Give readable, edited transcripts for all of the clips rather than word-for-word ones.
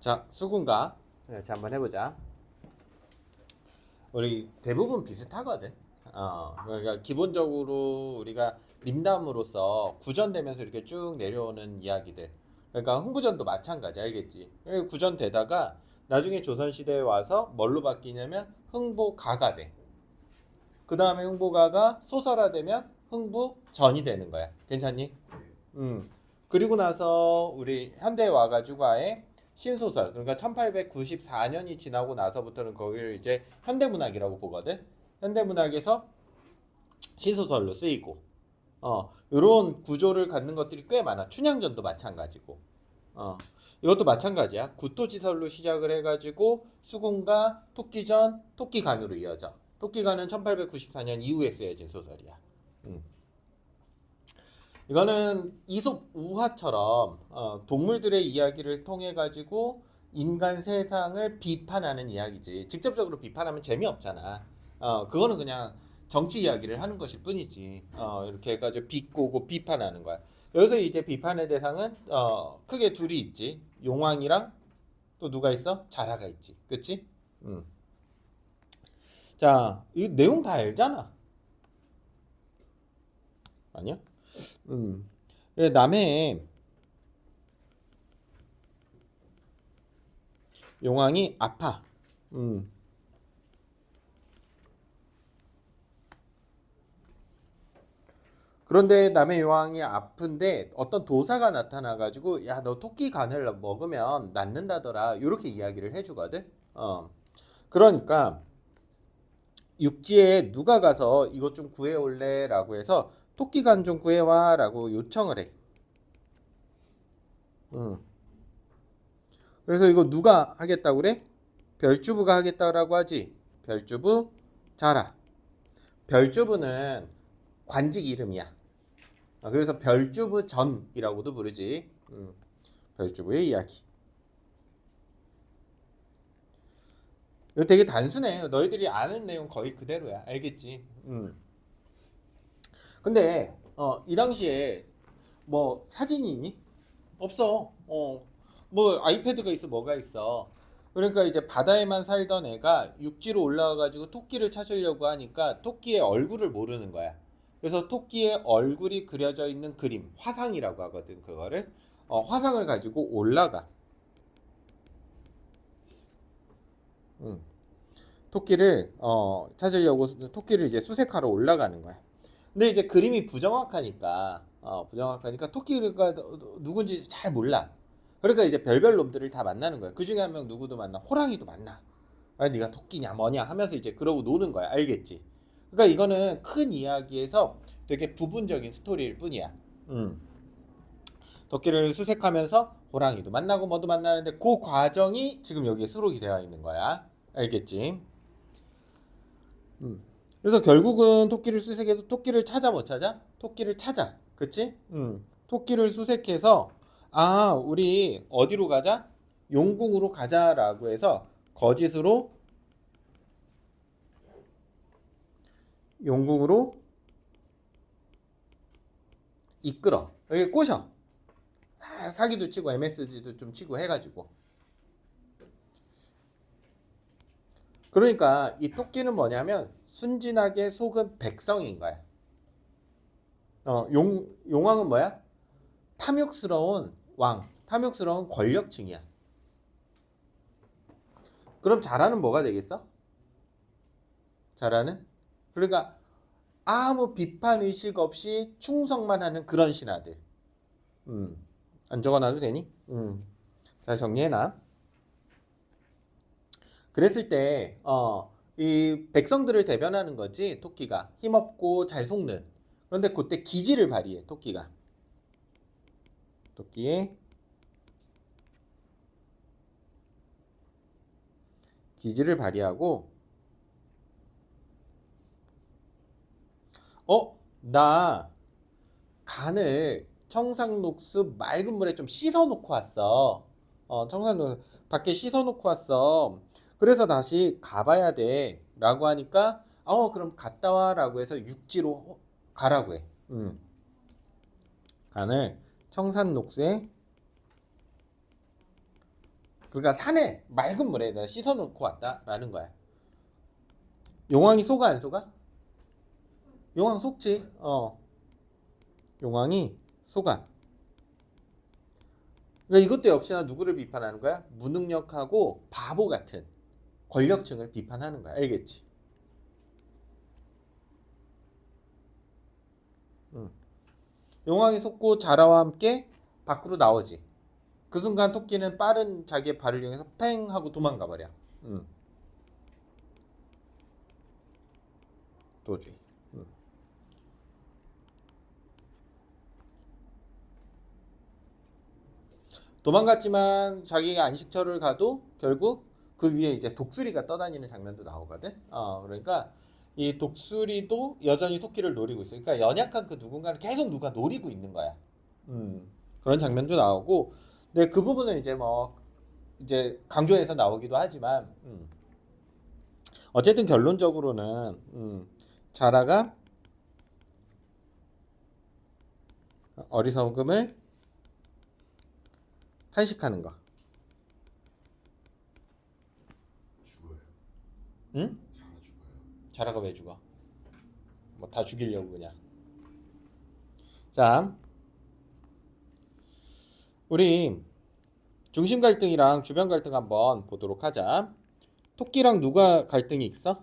자, 수군가 같이 한번 해보자. 우리 대부분 비슷하거든. 그러니까 기본적으로 우리가 민담으로서 구전되면서 이렇게 쭉 내려오는 이야기들. 그러니까 흥부전도 마찬가지, 알겠지? 그리고 구전되다가 나중에 조선시대에 와서 뭘로 바뀌냐면 흥부가가 돼. 그 다음에 흥부가가 소설화되면 흥부전이 되는 거야. 괜찮니? 그리고 나서 우리 현대에 와가지고 아예 신소설, 그러니까 1894년이 지나고 나서부터는 거기를 이제 현대문학이라고 보거든. 현대문학에서 신소설로 쓰이고, 이런 구조를 갖는 것들이 꽤 많아. 춘향전도 마찬가지고, 이것도 마찬가지야. 구토지설로 시작을 해가지고 수군가, 토끼전, 토끼간으로 이어져. 토끼간은 1894년 이후에 쓰여진 소설이야. 음. 이거는 이솝 우화처럼 동물들의 이야기를 통해 가지고 인간 세상을 비판하는 이야기지. 직접적으로 비판하면 재미없잖아. 그거는 그냥 정치 이야기를 하는 것일 뿐이지. 이렇게 해가지고 비꼬고 비판하는 거야. 여기서 이제 비판의 대상은 크게 둘이 있지. 용왕이랑 또 누가 있어? 자라가 있지. 그치? 자, 이 내용 다 알잖아. 아니야? 예, 남해에 용왕이 아파. 음. 그런데 남의 용왕이 아픈데 어떤 도사가 나타나가지고 야, 너 토끼 간을 먹으면 낫는다더라. 이렇게 이야기를 해주거든. 그러니까 육지에 누가 가서 이것 좀 구해올래라고 해서 토끼 간 좀 구해와라고 요청을 해. 음. 그래서 이거 누가 하겠다고 그래? 별주부가 하겠다라고 하지. 별주부 자라. 별주부는 관직 이름이야. 그래서 별주부 전이라고도 부르지. 별주부의 이야기. 이거 되게 단순해. 너희들이 아는 내용 거의 그대로야. 알겠지? 근데 이 당시에 뭐 사진이 있니? 없어. 뭐 아이패드가 있어, 뭐가 있어. 그러니까 이제 바다에만 살던 애가 육지로 올라와가지고 토끼를 찾으려고 하니까 토끼의 얼굴을 모르는 거야. 그래서 토끼의 얼굴이 그려져 있는 그림, 화상이라고 하거든, 그거를. 화상을 가지고 올라가. 음. 토끼를 찾으려고 토끼를 이제 수색하러 올라가는 거야. 근데 이제 그림이 부정확하니까 토끼가 누군지 잘 몰라. 그러니까 이제 별별 놈들을 다 만나는 거야. 그 중에 한 명 누구도 만나. 호랑이도 만나. 아, 네가 토끼냐 뭐냐 하면서 이제 그러고 노는 거야. 알겠지? 그러니까 이거는 큰 이야기에서 되게 부분적인 스토리일 뿐이야. 음. 토끼를 수색하면서 호랑이도 만나고 뭐도 만나는데 그 과정이 지금 여기에 수록이 되어 있는 거야. 알겠지? 그래서 결국은 토끼를 수색해도 토끼를 찾아 못 찾아? 토끼를 찾아. 그치? 토끼를 수색해서 아, 우리 어디로 가자? 용궁으로 가자라고 해서 거짓으로 용궁으로 이끌어. 여기 꼬셔. 사기도 치고 MSG도 좀 치고 해가지고. 그러니까 이 토끼는 뭐냐면 순진하게 속은 백성인 거야. 용왕은 뭐야? 탐욕스러운 왕, 탐욕스러운 권력층이야. 그럼 자라는 뭐가 되겠어? 자라는? 그러니까 아무 비판 의식 없이 충성만 하는 그런 신하들. 안 적어놔도 되니? 잘 정리해놔. 그랬을 때, 이 백성들을 대변하는 거지, 토끼가. 힘없고 잘 속는. 그런데 그때 기지를 발휘해, 토끼가. 토끼의 기지를 발휘하고, 나 간을 청상녹수 맑은 물에 좀 씻어 놓고 왔어. 청상녹 밖에 씻어 놓고 왔어. 그래서 다시 가봐야 돼. 라고 하니까, 그럼 갔다 와라고 해서 육지로 가라고 해. 간을 청산녹수에 그러니까 산에 맑은 물에 내가 씻어놓고 왔다라는 거야. 용왕이 속아 안 속아? 용왕 속지. 용왕이 속아. 그러니까 이것도 역시나 누구를 비판하는 거야? 무능력하고 바보 같은 권력층을 비판하는 거야. 알겠지? 용왕이 속고 자라와 함께 밖으로 나오지. 그 순간 토끼는 빠른 자기의 발을 이용해서 팽 하고 도망가 버려. 도주의. 도망갔지만 자기가 안식처를 가도 결국 그 위에 이제 독수리가 떠다니는 장면도 나오거든. 그러니까 이 독수리도 여전히 토끼를 노리고 있어. 그러니까 연약한 그 누군가를 계속 누가 노리고 있는 거야. 그런 장면도 나오고, 근데 그 부분은 이제 뭐 이제 강조해서 나오기도 하지만, 어쨌든 결론적으로는 자라가 어리석음을 탄식하는 거. 죽어요. 응? 자라 죽어요. 자라가 왜 죽어? 뭐 다 죽이려고 그냥. 자, 우리 중심 갈등이랑 주변 갈등 한번 보도록 하자. 토끼랑 누가 갈등이 있어?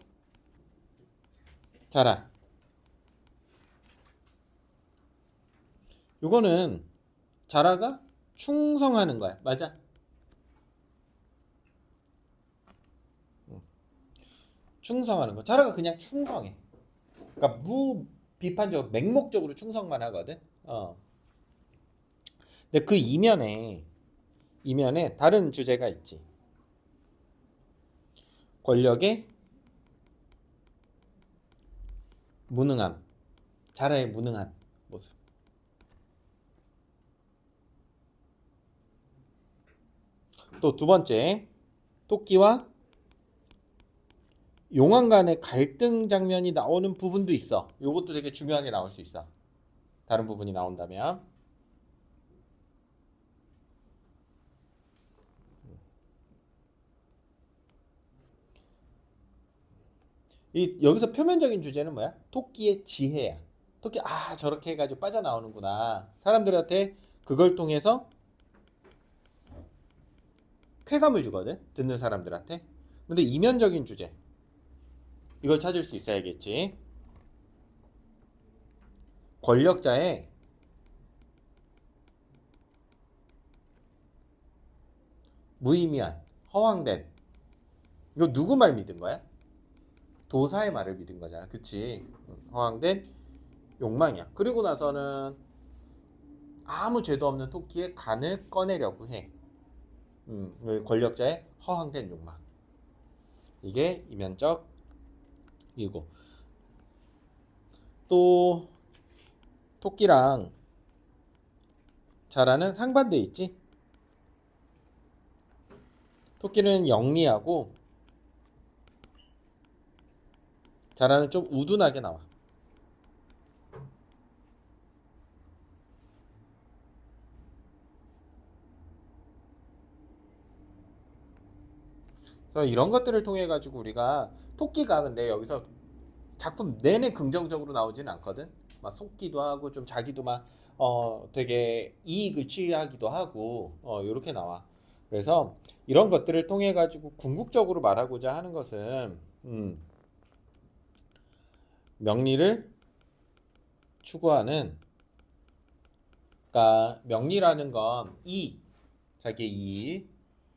자라. 요거는 자라가 충성하는 거야. 맞아? 충성하는 거. 자라가 그냥 충성해. 그러니까 무비판적으로 맹목적으로 충성만 하거든. 근데 그 이면에 다른 주제가 있지. 권력의 무능함. 자라의 무능한 모습. 또 두 번째, 토끼와 용왕 간의 갈등 장면이 나오는 부분도 있어. 이것도 되게 중요하게 나올 수 있어. 다른 부분이 나온다면. 여기서 표면적인 주제는 뭐야? 토끼의 지혜야. 토끼 저렇게 해가지고 빠져나오는구나. 사람들한테 그걸 통해서 쾌감을 주거든. 듣는 사람들한테. 근데 이면적인 주제. 이걸 찾을 수 있어야겠지. 권력자의 무의미한, 허황된. 이거 누구 말 믿은 거야? 도사의 말을 믿은 거잖아. 그치? 허황된 욕망이야. 그리고 나서는 아무 죄도 없는 토끼의 간을 꺼내려고 해. 권력자의 허황된 욕망. 이게 이면적이고. 또 토끼랑 자라는 상반돼 있지. 토끼는 영리하고 자라는 좀 우둔하게 나와. 그래서 이런 것들을 통해 가지고 우리가 토끼가 근데 여기서 작품 내내 긍정적으로 나오지는 않거든. 막 속기도 하고 좀 자기도 막 되게 이익을 취하기도 하고 이렇게 나와. 그래서 이런 것들을 통해 가지고 궁극적으로 말하고자 하는 것은 명리를 추구하는, 그러니까 명리라는 건 자기의 이익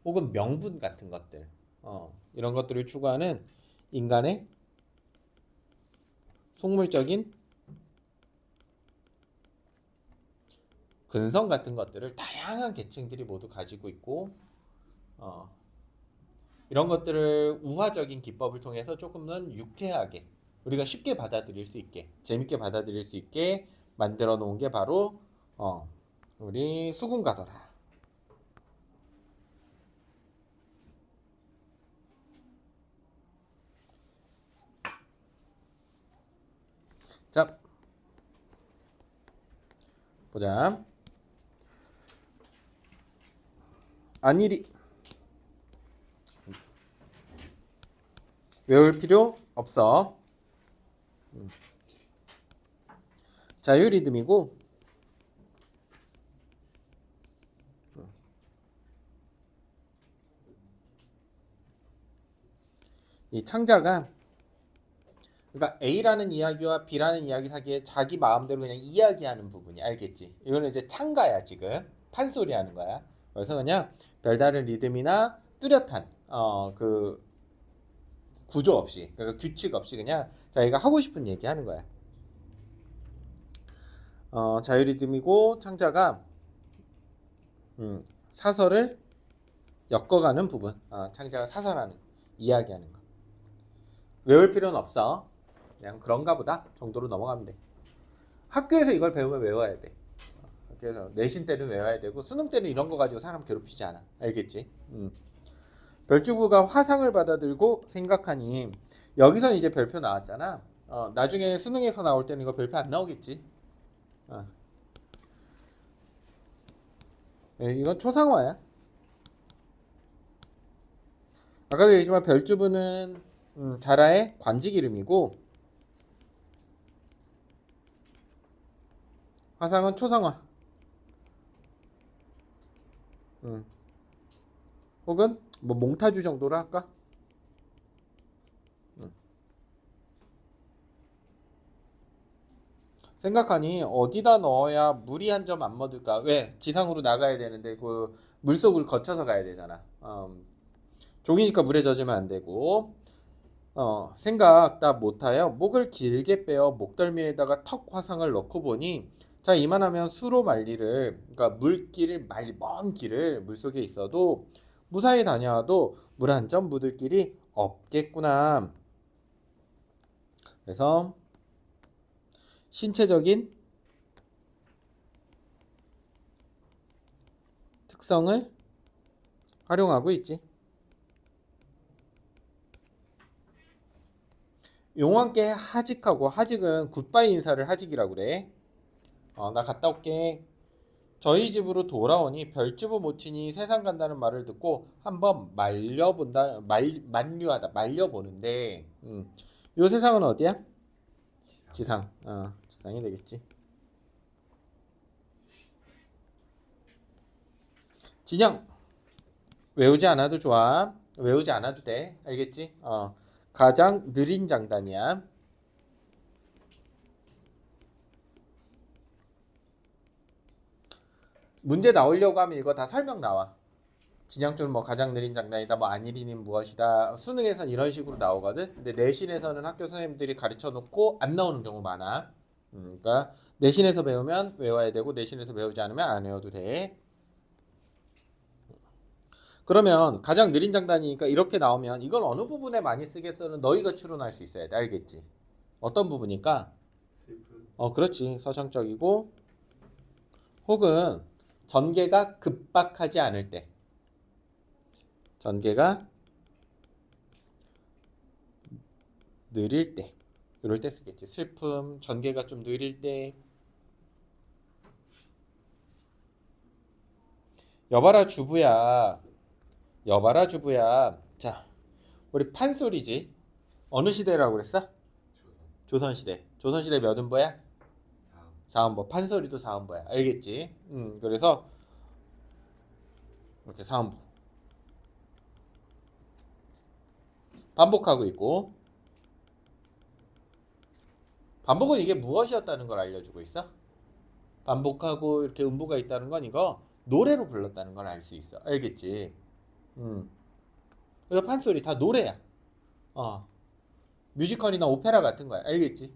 혹은 명분 같은 것들, 이런 것들을 추구하는 인간의 속물적인 근성 같은 것들을 다양한 계층들이 모두 가지고 있고, 이런 것들을 우화적인 기법을 통해서 조금은 유쾌하게 우리가 쉽게 받아들일 수 있게, 재밌게 받아들일 수 있게 만들어 놓은 게 바로 우리 수군가더라. 자, 보자. 안일이 외울 필요 없어. 자유 리듬이고 이 창자가 그러니까 A라는 이야기와 B라는 이야기 사이에 자기 마음대로 그냥 이야기하는 부분이 알겠지? 이거는 이제 창가야 지금 판소리 하는 거야. 그래서 그냥 별다른 리듬이나 뚜렷한 그 구조 없이 그러니까 규칙 없이 그냥 자기가 하고 싶은 얘기 하는 거야. 자유 리듬이고 창자가 사설을 엮어가는 부분. 창자가 사설하는 이야기하는 거. 외울 필요는 없어. 그냥 그런가 보다 정도로 넘어가면 돼. 학교에서 이걸 배우면 외워야 돼. 학교에서 내신 때는 외워야 되고 수능 때는 이런 거 가지고 사람 괴롭히지 않아. 알겠지? 별주부가 화상을 받아들고 생각하니 여기서 이제 별표 나왔잖아. 나중에 수능에서 나올 때는 이거 별표 안 나오겠지. 이건 초상화야. 아까도 얘기했지만 별주부는 자라의 관직 이름이고 화상은 초상화. 혹은 뭐 몽타주 정도로 할까? 생각하니 어디다 넣어야 물이 한 점 안 묻을까? 왜? 지상으로 나가야 되는데 그 물속을 거쳐서 가야 되잖아. 종이니까 물에 젖으면 안 되고 생각 다 못하여 목을 길게 빼어 목덜미에다가 턱 화상을 넣고 보니 자 이만하면 수로 말리를 그러니까 물길을 먼 길을 물속에 있어도 무사히 다녀와도 물 한 점 묻을 길이 없겠구나. 그래서 신체적인 특성을 활용하고 있지. 용왕께 하직하고 하직은 굿바이 인사를 하직이라고 그래. 나 갔다 올게. 저희 집으로 돌아오니 별주부 모친이 세상 간다는 말을 듣고 한번 만류하다 말려보는데 요 세상은 어디야? 지상. 지상이 되겠지. 진영 외우지 않아도 좋아. 외우지 않아도 돼. 알겠지? 가장 느린 장단이야. 문제 나오려고 하면 이거 다 설명 나와. 진양줄 뭐 가장 느린 장단이다. 뭐 안일이는 무엇이다. 수능에선 이런 식으로 나오거든. 근데 내신에서는 학교 선생님들이 가르쳐 놓고 안 나오는 경우 많아. 그러니까 내신에서 배우면 외워야 되고 내신에서 배우지 않으면 안 외워도 돼. 그러면 가장 느린 장단이니까 이렇게 나오면 이건 어느 부분에 많이 쓰겠어는 너희가 추론할 수 있어야 돼. 알겠지? 어떤 부분일까? 슬픈. 그렇지. 서정적이고 혹은 전개가 급박하지 않을 때. 전개가 느릴 때. 이럴 때 쓰겠지. 슬픔, 전개가 좀 느릴 때. 여봐라 주부야. 여봐라 주부야. 자, 우리 판소리지. 어느 시대라고 그랬어? 조선시대. 조선시대 몇 음보야? 사음보. 판소리도 사음보야. 알겠지? 그래서 이렇게 사음보. 반복하고 있고 반복은 이게 무엇이었다는 걸 알려주고 있어. 반복하고 이렇게 음보가 있다는 건 이거 노래로 불렀다는 걸 알 수 있어. 알겠지? 그래서 판소리 다 노래야. 뮤지컬이나 오페라 같은 거야. 알겠지?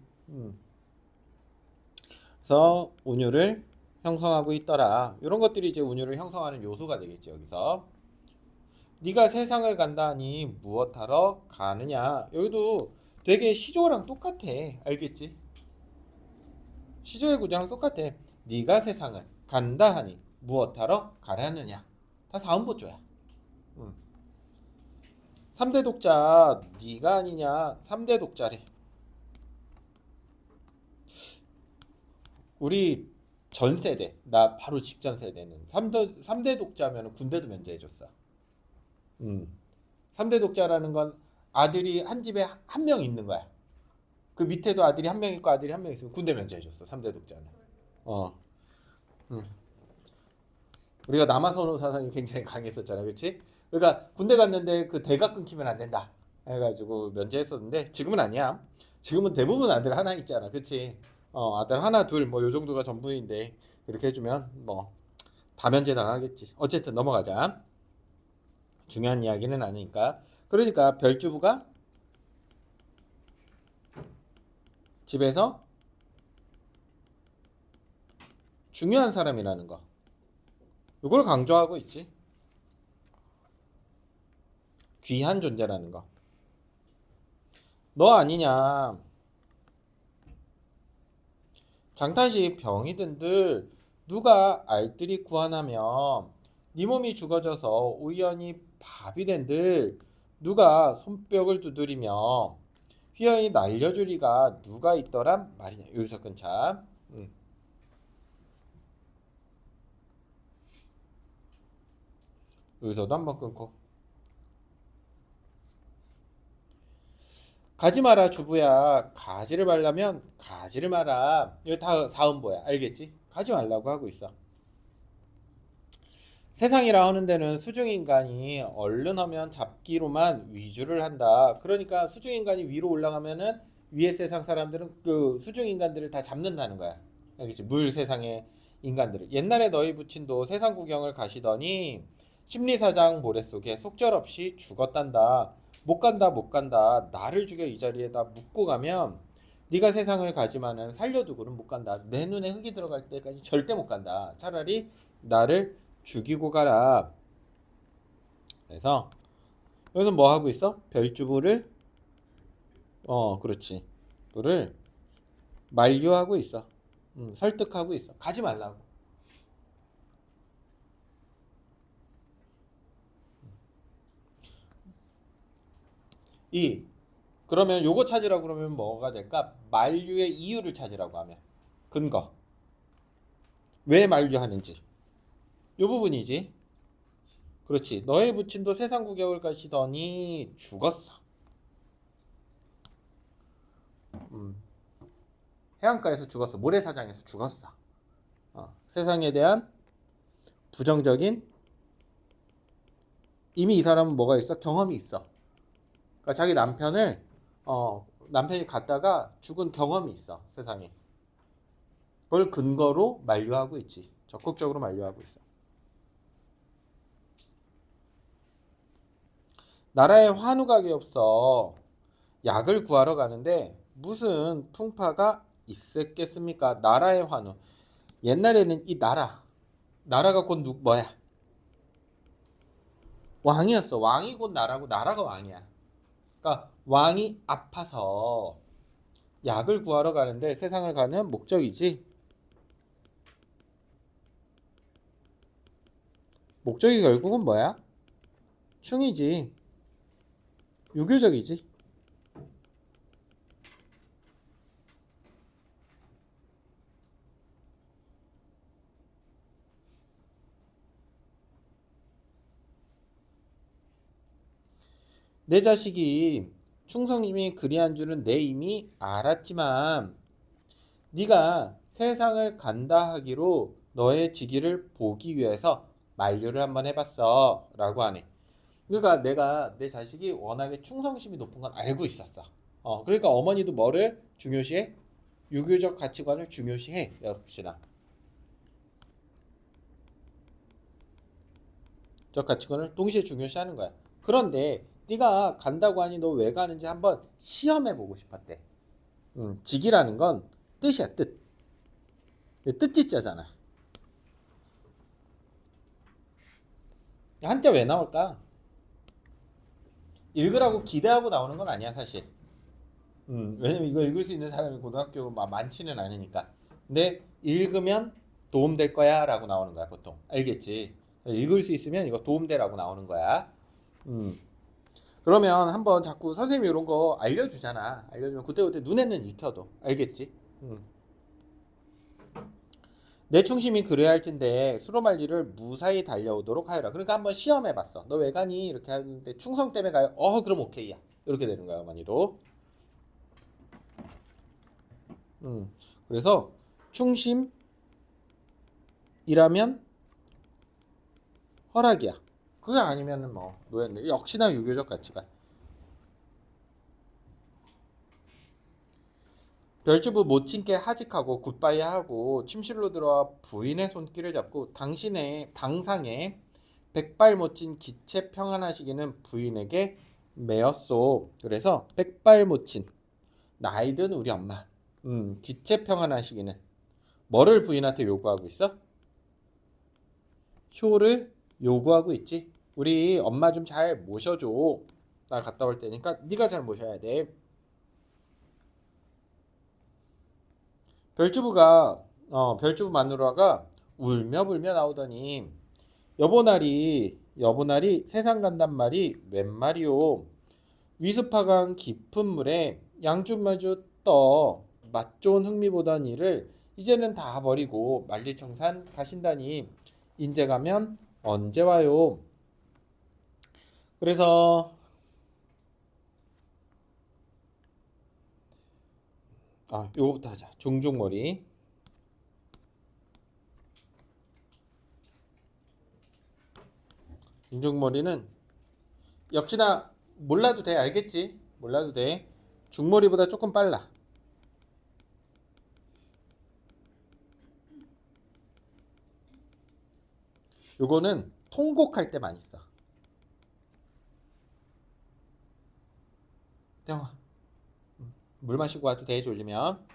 그래서 운율을 형성하고 있더라. 이런 것들이 이제 운율을 형성하는 요소가 되겠지. 여기서 네가 세상을 간다니 무엇하러 가느냐. 여기도 되게 시조랑 똑같아. 알겠지? 시조의 구조랑 똑같아. 네가 세상을 간다 하니 무엇하러 가려느냐. 다 사음보조야. 3대 독자 네가 아니냐. 3대 독자래. 우리 전 세대, 나 바로 직전 세대는 3대 독자면 군대도 면제해줬어. 3대 독자라는 건 아들이 한 집에 한 명 있는 거야. 그 밑에도 아들이 한 명 있고 아들이 한 명 있으면 군대 면제해줬어. 3대 독재는. 어. 응. 우리가 남아선호 사상이 굉장히 강했었잖아, 그렇지? 그러니까 군대 갔는데 그 대가 끊기면 안 된다 해가지고 면제했었는데 지금은 아니야. 지금은 대부분 아들 하나 있잖아, 그렇지? 아들 하나 둘 뭐 요 정도가 전부인데 이렇게 해주면 뭐 다 면제 당하겠지. 어쨌든 넘어가자. 중요한 이야기는 아니니까. 그러니까 별주부가 집에서 중요한 사람이라는 거. 이걸 강조하고 있지. 귀한 존재라는 거. 너 아니냐. 장타시 병이 든들 누가 알뜰히 구하나며 네 몸이 죽어져서 우연히 밥이 된들 누가 손뼉을 두드리며 휘어이 날려주리가 누가 있더란 말이냐. 여기서 끊자. 여기서도 한번 끊고. 가지 마라 주부야. 가지를 말라면 가지를 마라. 이거 다 사음보야. 알겠지? 가지 말라고 하고 있어. 세상이라 하는 데는 수중인간이 얼른 하면 잡기로만 위주를 한다. 그러니까 수중인간이 위로 올라가면은 위에 세상 사람들은 그 수중인간들을 다 잡는다는 거야. 알겠지? 물 세상의 인간들을. 옛날에 너희 부친도 세상 구경을 가시더니 심리사장 모래 속에 속절없이 죽었단다. 못 간다 못 간다. 나를 죽여 이 자리에다 묻고 가면 네가 세상을 가지만은 살려두고는 못 간다. 내 눈에 흙이 들어갈 때까지 절대 못 간다. 차라리 나를 죽이고 가라. 그래서 여기서 뭐 하고 있어? 별주부를 그렇지. 부를 만류하고 있어. 설득하고 있어. 가지 말라고. 그러면 요거 찾으라고 그러면 뭐가 될까? 만류의 이유를 찾으라고 하면 근거. 왜 만류하는지. 요 부분이지. 그렇지. 너의 부친도 세상 구경을 가시더니 죽었어. 해안가에서 죽었어. 모래사장에서 죽었어. 세상에 대한 부정적인 이미 이 사람은 뭐가 있어? 경험이 있어. 그러니까 자기 남편이 갔다가 죽은 경험이 있어. 세상에. 그걸 근거로 만류하고 있지. 적극적으로 만류하고 있어. 나라에 환우각이 없어 약을 구하러 가는데 무슨 풍파가 있었겠습니까? 나라의 환우. 옛날에는 이 나라가 곧 뭐야? 왕이었어. 왕이 곧 나라고 나라가 왕이야. 그러니까 왕이 아파서 약을 구하러 가는데 세상을 가는 목적이지. 목적이 결국은 뭐야? 충이지. 유교적이지. 내 자식이 충성심이 그리한 줄은 내 이미 알았지만 네가 세상을 간다 하기로 너의 직위를 보기 위해서 만류를 한번 해봤어 라고 하네. 그러니까 내가 내 자식이 워낙에 충성심이 높은 건 알고 있었어. 그러니까 어머니도 뭐를 중요시해? 유교적 가치관을 중요시해. 역시나 적 가치관을 동시에 중요시하는 거야. 그런데 네가 간다고 하니 너 왜 가는지 한번 시험해 보고 싶었대. 직이라는 건 뜻이야, 뜻. 뜻짓자잖아. 한자 왜 나올까? 읽으라고 기대하고 나오는 건 아니야, 사실. 왜냐면 이거 읽을 수 있는 사람이 고등학교 많지는 않으니까. 근데 읽으면 도움될 거야 라고 나오는 거야, 보통. 알겠지? 읽을 수 있으면 이거 도움되라고 나오는 거야. 그러면 한번 자꾸 선생님이 이런 거 알려주잖아. 알려주면 그때그때 눈에는 익혀도. 알겠지? 내 충심이 그래야 할진대 수로말리를 무사히 달려오도록 하여라. 그러니까 한번 시험해봤어. 너 왜 가니? 이렇게 하는데 충성 때문에 가요. 그럼 오케이야. 이렇게 되는 거야 어머니도. 그래서 충심이라면 허락이야. 그게 아니면은 뭐 노예인데 역시나 유교적 가치관. 별주부 모친께 하직하고 굿바이 하고 침실로 들어와 부인의 손길을 잡고 당신의 당상에 백발 모친 기체 평안하시기는 부인에게 매였소. 그래서 백발 모친 나이든 우리 엄마 기체 평안하시기는 뭐를 부인한테 요구하고 있어? 효를 요구하고 있지. 우리 엄마 좀 잘 모셔줘. 나 갔다 올 테니까 네가 잘 모셔야 돼. 별주부 마누라가 울며 불며 나오더니 여보나리 세상 간단 말이 웬 말이오. 위습하간 깊은 물에 양주마주 떠 맛 좋은 흥미 보던 일을 이제는 다 버리고 만리청산 가신다니 인제 가면 언제 와요. 그래서 요거부터 하자. 종중머리. 중머리는 역시나 몰라도 돼. 알겠지? 몰라도 돼. 중머리보다 조금 빨라. 요거는 통곡할 때 많이 써. 태영아, 물 마시고 와도 돼. 졸리면.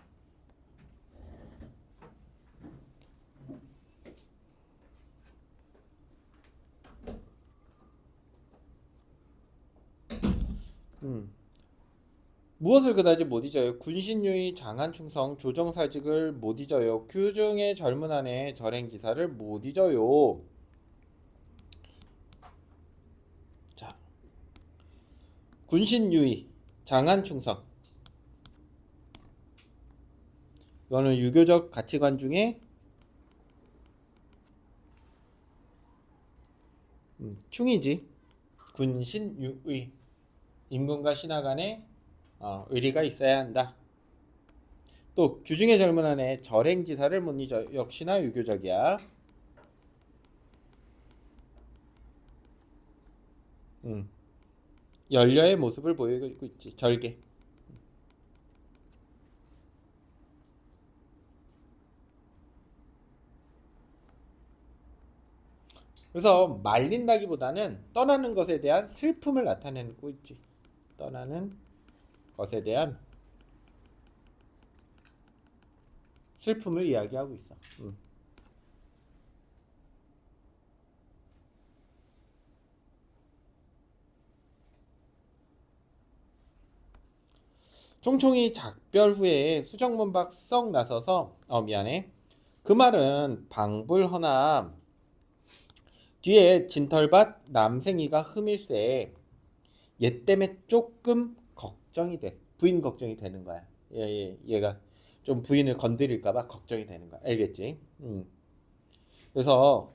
무엇을 그다지 못 잊어요. 군신유의 장안충성 조정사직을 못 잊어요. 규중의 젊은 한의 절행기사를 못 잊어요. 자, 군신유의 장안충성 이거는 유교적 가치관 중에 충이지. 군신유의 임금과 신하 간에 의리가 있어야 한다. 또 규중의 젊은 한의 절행지사를 못 잊어. 역시나 유교적이야. 연려의 모습을 보이고 있지. 절개. 그래서 말린다기보다는 떠나는 것에 대한 슬픔을 나타내고 있지. 떠나는 것에 대한 슬픔을 이야기하고 있어. 총총이 작별 후에 수정문밖 썩 나서서 미안해. 그 말은 방불허나 뒤에 진털밭 남생이가 흠일세. 얘 때문에 조금 걱정이 돼. 부인 걱정이 되는 거야. 얘가 좀 부인을 건드릴까봐 걱정이 되는 거야. 알겠지? 그래서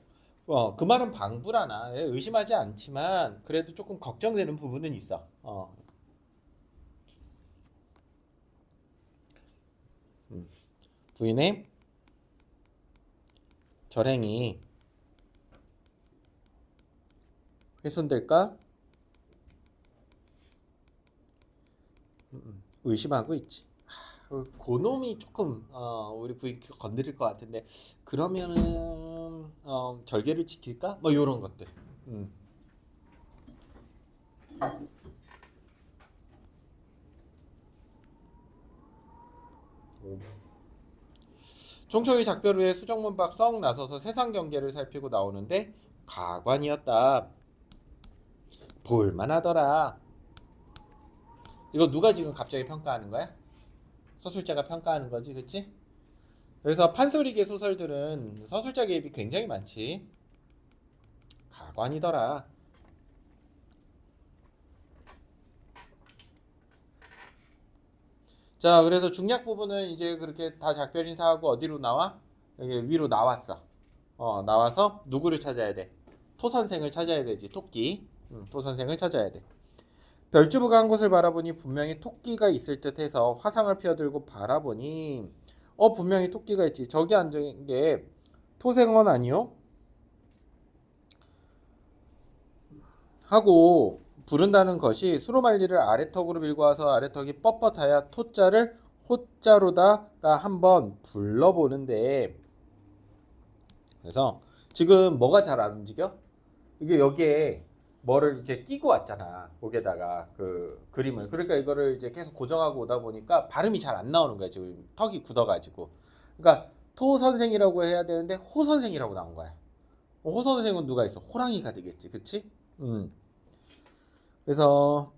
그 말은 방불하나 의심하지 않지만 그래도 조금 걱정되는 부분은 있어. 부인의 절행이 훼손될까 의심하고 있지. 그놈이 조금 우리 부인 건드릴 것 같은데 그러면은 절개를 지킬까? 뭐 이런 것들. 총총이 작별 후에 수정문밖 썩 나서서 세상 경계를 살피고 나오는데 가관이었다. 볼만하더라. 이거 누가 지금 갑자기 평가하는 거야? 서술자가 평가하는 거지, 그치? 그래서 판소리계 소설들은 서술자 개입이 굉장히 많지. 가관이더라. 자, 그래서 중략 부분은 이제 그렇게 다 작별 인사하고 어디로 나와? 여기 위로 나왔어. 나와서 누구를 찾아야 돼? 토 선생을 찾아야 되지. 토끼. 토 선생을 찾아야 돼. 별주부가 한 곳을 바라보니 분명히 토끼가 있을 듯해서 화상을 피워들고 바라보니 분명히 토끼가 있지. 저기 앉은 게 토생원 아니요? 하고 부른다는 것이 수로말리를 아래턱으로 밀고 와서 아래턱이 뻣뻣하여 토자를 호자로다가 한번 불러보는데, 그래서 지금 뭐가 잘 안 움직여? 이게 여기에 뭐를 이렇게 끼고 왔잖아. 목에다가 그 그림을. 그러니까 이거를 이제 계속 고정하고 오다 보니까 발음이 잘 안 나오는 거야. 지금 턱이 굳어가지고. 그러니까 토 선생이라고 해야 되는데 호 선생이라고 나온 거야. 호 선생은 누가 있어? 호랑이가 되겠지, 그치? 그래서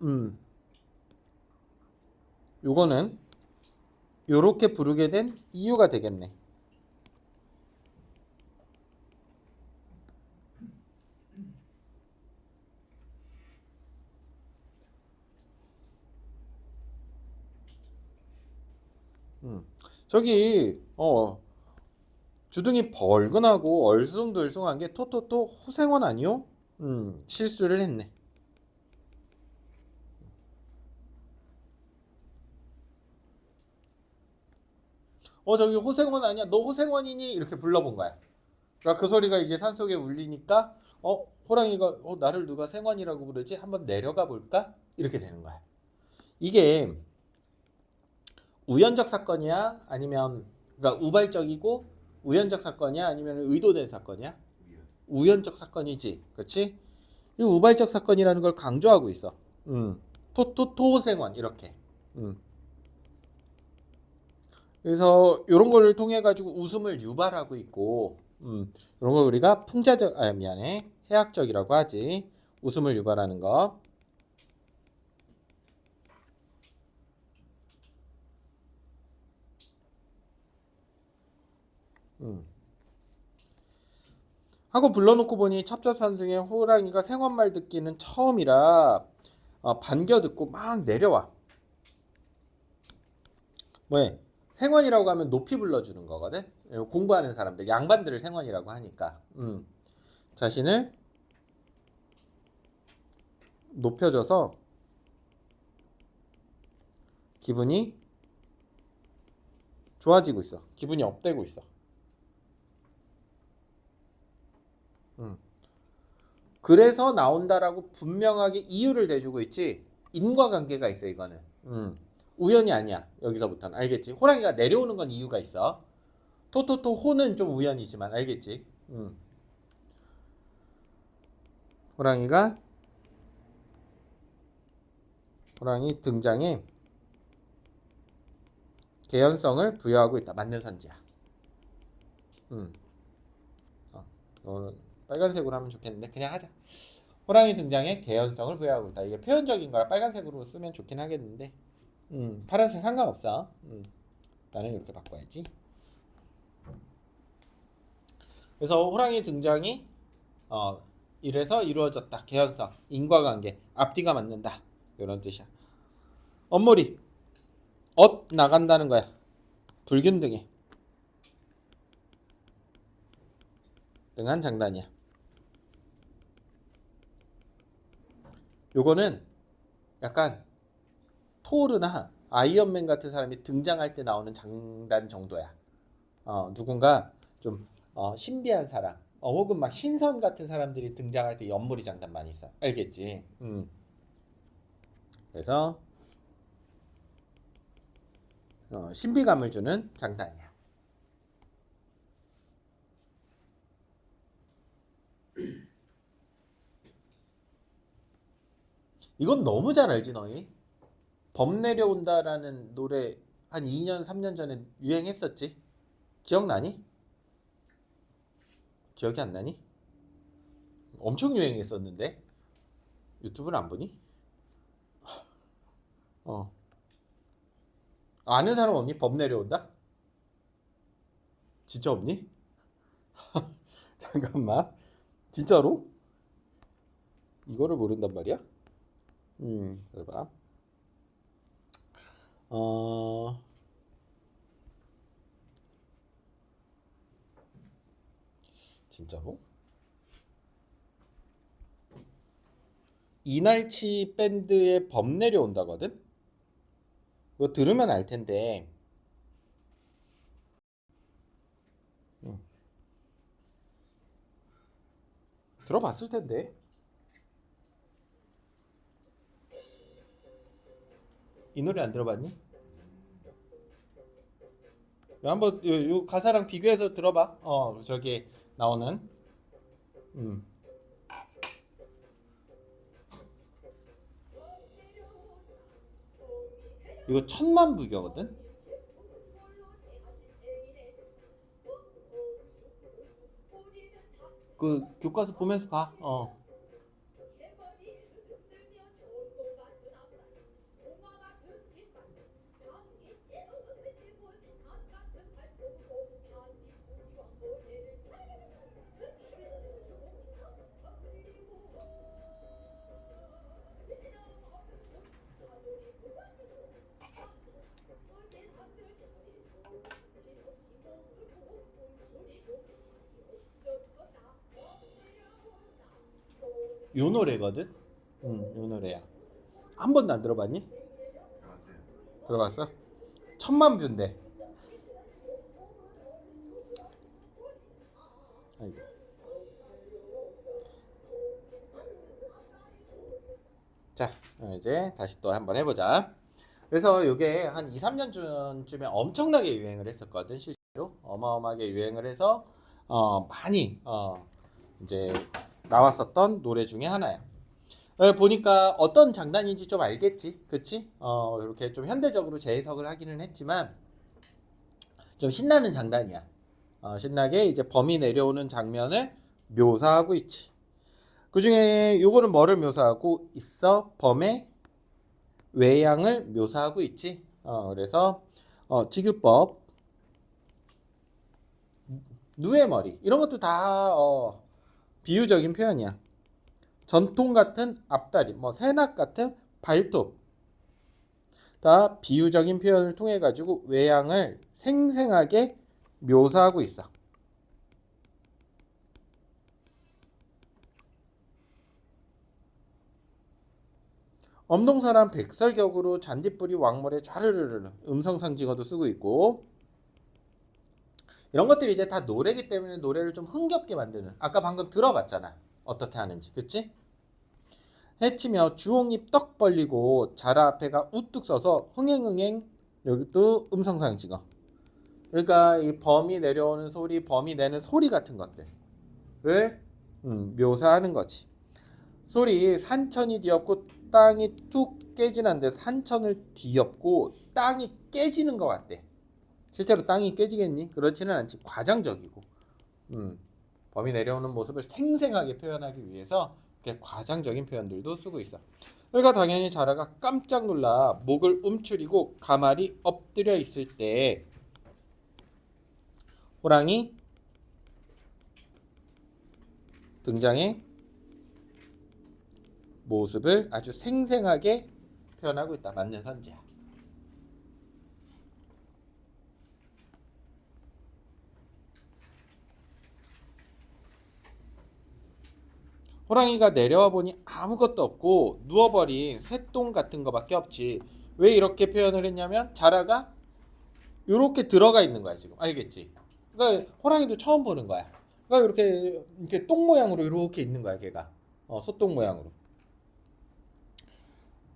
요거는 요렇게 부르게 된 이유가 되겠네. 저기 주둥이 벌근하고 얼숭덜숭한 게 토토토 호생원 아니요? 실수를 했네. 저기 호생원 아니야? 너 호생원이니? 이렇게 불러본 거야. 그러니까 그 소리가 이제 산속에 울리니까 호랑이가 나를 누가 생원이라고 부르지? 한번 내려가 볼까? 이렇게 되는 거야. 이게 우연적 사건이야? 아니면 그러니까 우발적이고 우연적 사건이야? 아니면 의도된 사건이야? 우연적 사건이지. 그렇지? 이 우발적 사건이라는 걸 강조하고 있어. 토생원 이렇게. 그래서 이런 거를 통해 가지고 웃음을 유발하고 있고, 이런 걸 우리가 미안해, 해학적이라고 하지. 웃음을 유발하는 거. 하고 불러놓고 보니 첩첩산중에 호랑이가 생원말 듣기는 처음이라 반겨 듣고 막 내려와. 뭐해? 생원이라고 하면 높이 불러주는 거거든. 공부하는 사람들 양반들을 생원이라고 하니까 자신을 높여줘서 기분이 좋아지고 있어. 기분이 업되고 있어. 그래서 나온다라고 분명하게 이유를 대주고 있지. 인과관계가 있어 이거는. 우연이 아니야. 여기서부터는 알겠지? 호랑이가 내려오는 건 이유가 있어. 토토토 호는 좀 우연이지만 알겠지? 호랑이 등장에 개연성을 부여하고 있다. 맞는 선지야. 이거는 빨간색으로 하면 좋겠는데 그냥 하자. 호랑이 등장에 개연성을 부여하고 있다. 이게 표현적인 거라 빨간색으로 쓰면 좋긴 하겠는데 파란색 상관없어. 나는 이렇게 바꿔야지. 그래서 호랑이 등장이 이래서 이루어졌다. 개연성, 인과관계, 앞뒤가 맞는다. 이런 뜻이야. 엇머리, 나간다는 거야. 불균등해. 등한 장단이야. 요거는 약간 토르나 아이언맨 같은 사람이 등장할 때 나오는 장단 정도야. 누군가 좀 신비한 사람, 혹은 막 신선 같은 사람들이 등장할 때 옆머리 장단 많이 써. 알겠지? 그래서 신비감을 주는 장단이야. 이건 너무 잘 알지 너희? 범 내려온다라는 노래 한 2년 3년 전에 유행했었지? 기억나니? 기억이 안 나니? 엄청 유행했었는데 유튜브를 안 보니? 아는 사람 없니? 범 내려온다? 진짜 없니? 잠깐만. 진짜로? 이거를 모른단 말이야? 그래 봐. 진짜로? 이날치 밴드의 범 내려온다거든? 이거 들으면 알 텐데. 응. 들어봤을 텐데. 이 노래 안 들어봤니? 한번 요 가사랑 비교해서 들어봐. 저기 나오는. 음. 이거 천만부교거든. 그 교과서 보면서 봐. 요 노래거든. 요 노래야. 한 번도 안 들어봤니? 들어봤어요. 들어봤어? 천만뷰인데. 아이고. 자, 이제 다시 또 한번 해보자. 그래서 이게 한 2, 3년 전쯤에 엄청나게 유행을 했었거든. 실제로 어마어마하게 유행을 해서 많이 이제 나왔었던 노래 중에 하나야. 보니까 어떤 장단인지 좀 알겠지, 그치? 이렇게 좀 현대적으로 재해석을 하기는 했지만 좀 신나는 장단이야. 신나게 이제 범이 내려오는 장면을 묘사하고 있지. 그 중에 요거는 뭐를 묘사하고 있어? 범의 외양을 묘사하고 있지. 그래서 지규법, 누의 머리 이런 것도 다 비유적인 표현이야. 전통 같은 앞다리, 뭐 새낙 같은 발톱, 다 비유적인 표현을 통해 가지고 외양을 생생하게 묘사하고 있어. 엄동사란 백설격으로 잔디뿌리 왕물에 좌르르르 음성상징어도 쓰고 있고, 이런 것들이 이제 다 노래기 때문에 노래를 좀 흥겹게 만드는, 아까 방금 들어봤잖아, 어떻게 하는지, 그치? 해치며 주홍잎 떡 벌리고 자라 앞에가 우뚝 서서 흥행흥행, 여기도 음성상징어. 그러니까 이 범이 내려오는 소리, 범이 내는 소리 같은 것들을 묘사하는 거지. 소리, 산천이 뒤엎고 땅이 툭 깨지는데, 산천을 뒤엎고 땅이 깨지는 것 같대. 실제로 땅이 깨지겠니? 그렇지는 않지. 과장적이고 범이 내려오는 모습을 생생하게 표현하기 위해서 이렇게 과장적인 표현들도 쓰고 있어. 그러니까 당연히 자라가 깜짝 놀라 목을 움츠리고 가만히 엎드려 있을 때 호랑이 등장의 모습을 아주 생생하게 표현하고 있다. 맞는 선지야. 호랑이가 내려와 보니 아무것도 없고 누워버린 쇠똥 같은 거밖에 없지. 왜 이렇게 표현을 했냐면 자라가 이렇게 들어가 있는 거야 지금. 알겠지? 그러니까 호랑이도 처음 보는 거야. 그러니까 이렇게 똥 모양으로 이렇게 있는 거야 걔가. 소똥 모양으로.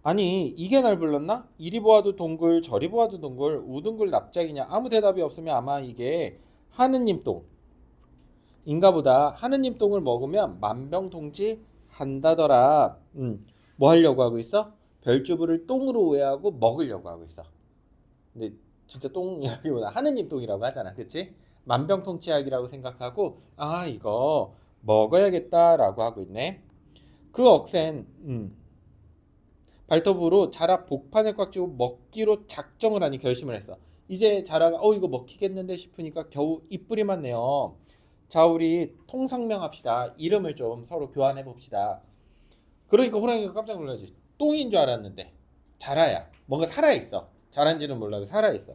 아니 이게 날 불렀나? 이리 보아도 동글 저리 보아도 동글 우등글 납작이냐. 아무 대답이 없으면 아마 이게 하느님 똥 인가 보다. 하느님 똥을 먹으면 만병통치 한다더라. 뭐 하려고 하고 있어? 별주부를 똥으로 오해하고 먹으려고 하고 있어. 근데 진짜 똥이라기보다 하느님 똥이라고 하잖아. 그치? 만병통치약이라고 생각하고 이거 먹어야겠다라고 하고 있네. 그 억센 발톱으로 자라 복판을 꽉 쥐고 먹기로 작정을 하니 결심을 했어. 이제 자라가 이거 먹히겠는데 싶으니까 겨우 입뿌리만 내요. 자, 우리 통성명합시다. 이름을 좀 서로 교환해 봅시다. 그러니까 호랑이가 깜짝 놀라지. 똥인 줄 알았는데 자라야. 뭔가 살아있어. 자란지는 몰라도 살아있어.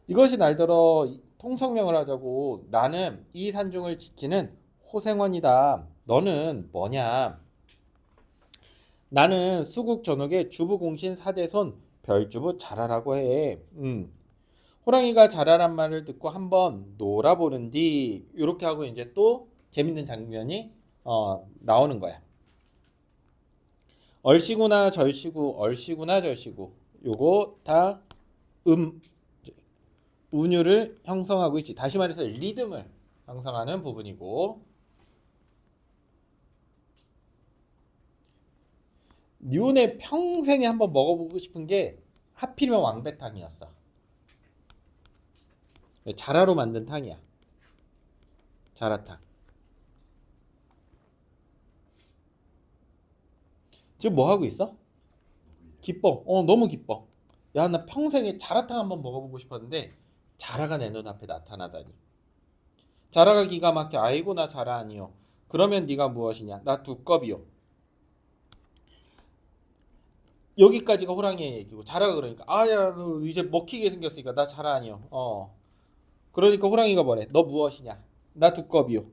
이것이 날더러 통성명을 하자고 나는 이 산중을 지키는 호생원이다. 너는 뭐냐? 나는 수국 전옥의 주부공신 사대손 별주부 잘하라고 해. 호랑이가 잘하란 말을 듣고 한번 놀아보는디 이렇게 하고 이제 또 재밌는 장면이 나오는 거야. 얼씨구나 절씨구 얼씨구나 절씨구 요거 다 운율을 형성하고 있지. 다시 말해서 리듬을 형성하는 부분이고, 니온의 평생에 한번 먹어보고 싶은 게 하필이면 왕배탕이었어. 자라로 만든 탕이야. 자라탕. 지금 뭐 하고 있어? 기뻐. 너무 기뻐. 야, 나 평생에 자라탕 한번 먹어보고 싶었는데 자라가 내 눈앞에 나타나다니. 자라가 기가 막혀. 아이고 나 자라 아니요. 그러면 네가 무엇이냐? 나 두꺼비요. 여기까지가 호랑이의 얘기고, 자라가 그러니까 아야 너 이제 먹히게 생겼으니까 나 자라 아니요. 그러니까 호랑이가 뭐래? 너 무엇이냐? 나 두꺼비요.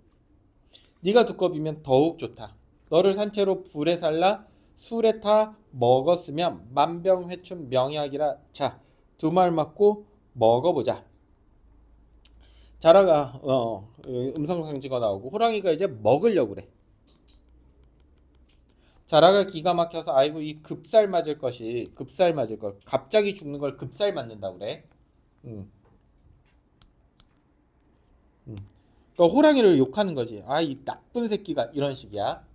네가 두꺼비면 더욱 좋다. 너를 산채로 불에 살라 술에 타 먹었으면 만병회춘 명약이라. 자, 두 말 맞고 먹어보자. 자라가 음성상지가 나오고 호랑이가 이제 먹으려고 그래. 자라가 기가 막혀서 아이고 이 급살 맞을 것이 급살 맞을 것 갑자기 죽는 걸 급살 맞는다고 그래. 음. 음. 그러니까 호랑이를 욕하는 거지. 아, 이 나쁜 새끼가 이런 식이야.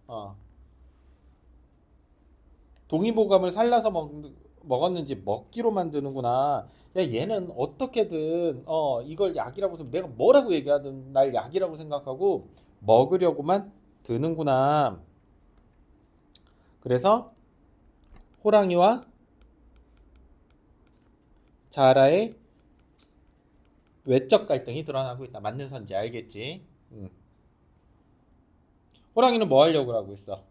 동의보감을 살라서 먹었는지 먹기로 만드는구나. 야, 얘는 어떻게든 이걸 약이라고 해서 내가 뭐라고 얘기하든 날 약이라고 생각하고 먹으려고만 드는구나. 그래서 호랑이와 자라의 외적 갈등이 드러나고 있다. 맞는 선지 알겠지? 호랑이는 뭐 하려고 하고 있어?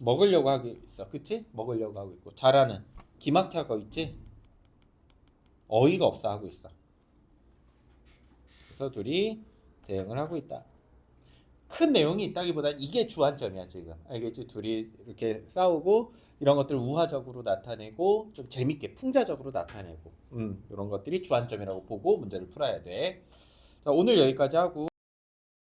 먹으려고 하고 있어. 그치? 먹으려고 하고 있고, 자라는 기막혀 하고 있지? 어이가 없어 하고 있어. 그래서 둘이 대응을 하고 있다. 큰 내용이 있다기보다 이게 주안점이야 지금. 알겠지? 둘이 이렇게 싸우고 이런 것들 우화적으로 나타내고 좀 재밌게 풍자적으로 나타내고 이런 것들이 주안점이라고 보고 문제를 풀어야 돼. 자, 오늘 여기까지 하고